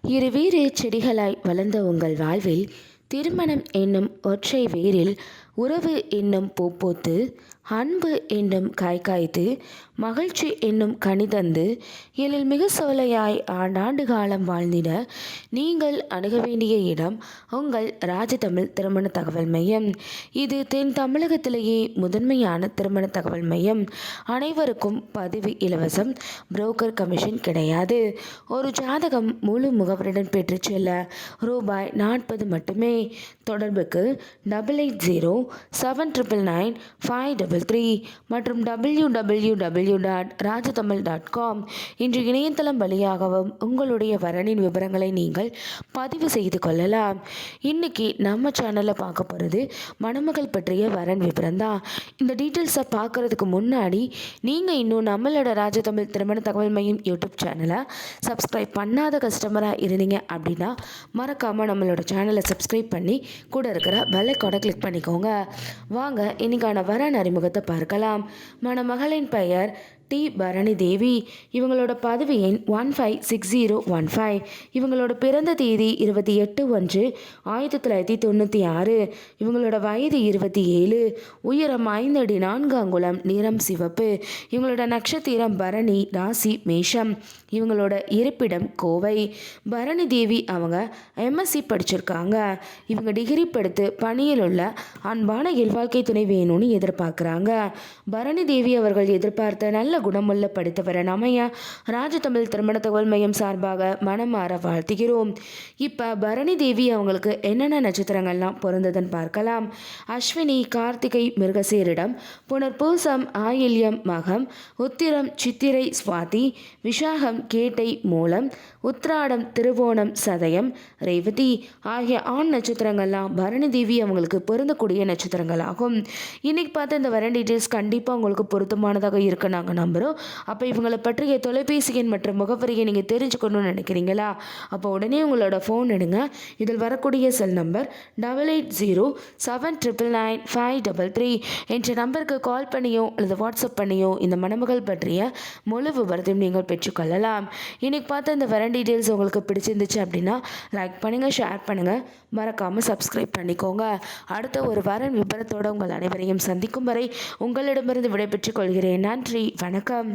இருவேறு செடிகளாய் வளர்ந்த உங்கள் வாழ்வில் திருமணம் என்னும் ஒற்றை வேரில் உறவு என்னும் பூப்பூத்து, அன்பு என்னும் காய்காய்த்து, மகிழ்ச்சி என்னும் கனிதந்து, எழில் மிகு சோலையாய் ஆண்டாண்டு காலம் வாழ்ந்திட நீங்கள் அணுக வேண்டிய இடம் உங்கள் ராஜதமிழ் திருமண தகவல் மையம். இது தென் தமிழகத்திலேயே முதன்மையான திருமண தகவல் மையம். அனைவருக்கும் பதிவு இலவசம், புரோக்கர் கமிஷன் கிடையாது. ஒரு ஜாதகம் முழு முகவருடன் பெற்று செல்ல ரூபாய் 40 மட்டுமே. தொடர்புக்கு 8807999533 மற்றும் www.rajatamil.com இன்று இணையதளம் வழியாகவும் உங்களுடைய வரனின் விவரங்களை நீங்கள் பதிவு செய்து கொள்ளலாம். இன்னைக்கு நம்ம சேனலில் பார்க்க போகிறது மணமகள் பற்றிய வரன் விவரம் தான். இந்த டீட்டெயில்ஸை பார்க்கறதுக்கு முன்னாடி நீங்கள் இன்னும் நம்மளோட ராஜதமிழ் திருமண தகவல் மையம் யூடியூப் சேனலை சப்ஸ்கிரைப் பண்ணாத கஸ்டமராக இருந்தீங்க அப்படின்னா மறக்காமல் நம்மளோட சேனலை சப்ஸ்கிரைப் பண்ணி கூட இருக்கிற பெல் ஐகானை கிளிக் பண்ணிக்கோங்க. வாங்க இன்னைக்கான வரன் அறிமுகத்தை பார்க்கலாம். மணமகளின் பெயர் டி பரணி தேவி. இவங்களோட பதவி எண் 156015. இவங்களோட பிறந்த தேதி 28/1/1996. இவங்களோட வயது 27. உயரம் 5 அடி 4 அங்குலம். நிறம் சிவப்பு. இவங்களோட நட்சத்திரம் பரணி, ராசி மேஷம். இவங்களோட இருப்பிடம் கோவை. பரணி தேவி அவங்க எம்எஸ்சி படிச்சிருக்காங்க. இவங்க டிகிரி படித்து பணியில் உள்ள அன்பான இல்வாழ்க்கை துணை வேணும்னு எதிர்பார்க்குறாங்க. பரணி தேவி அவர்கள் எதிர்பார்த்த நல்ல குணமுள்ள படித்தவர அமைய ராஜதமிழ் திருமண தகவல் மையம் சார்பாக மனமாற வாழ்த்துகிறோம். இப்போ பரணி தேவி அவங்களுக்கு என்னென்ன நட்சத்திரங்கள்லாம் பொருந்ததுன்னு பார்க்கலாம். அஸ்வினி, கார்த்திகை, மிருகசீரிடம், புனர்பூசம், ஆயில்யம், மகம், உத்திரம், சித்திரை, சுவாதி, விஷாகம், கேட்டை, மூலம், உத்ராடம், திருவோணம், சதயம், ரேவதி ஆகிய ஆண் நட்சத்திரங்கள்லாம் பரணி தேவி அவங்களுக்கு பொருந்தக்கூடிய நட்சத்திரங்களாகும். இன்னைக்கு பார்த்த இந்த வரன் டீட்டெயில்ஸ் கண்டிப்பாக உங்களுக்கு பொருத்தமானதாக இருக்கு நாங்கள் நம்புகிறோம். அப்போ இவங்களை பற்றிய தொலைபேசி எண் மற்றும் முகவரியை நீங்கள் தெரிஞ்சுக்கணும்னு நினைக்கிறீங்களா? அப்போ உடனே உங்களோட ஃபோன் எடுங்க. இதில் வரக்கூடிய செல் நம்பர் 8807999533 என்ற நம்பருக்கு கால் பண்ணியோ அல்லது வாட்ஸ்அப் பண்ணியோ இந்த மணமகள் பற்றிய முழு விவரத்தையும் நீங்கள் பெற்றுக்கொள்ளலாம். இன்னைக்கு பார்த்த இந்த வரன் டீட்டெயில்ஸ் உங்களுக்கு பிடிச்சிருந்துச்சு அப்படின்னா லைக் பண்ணுங்கள், ஷேர் பண்ணுங்கள், மறக்காமல் சப்ஸ்கிரைப் பண்ணிக்கோங்க. அடுத்த ஒரு வரன் விபரத்தோடு உங்கள் அனைவரையும் சந்திக்கும் வரை உங்களிடமிருந்து விடைபெற்றுக் கொள்கிறேன். நன்றி, வணக்கம்.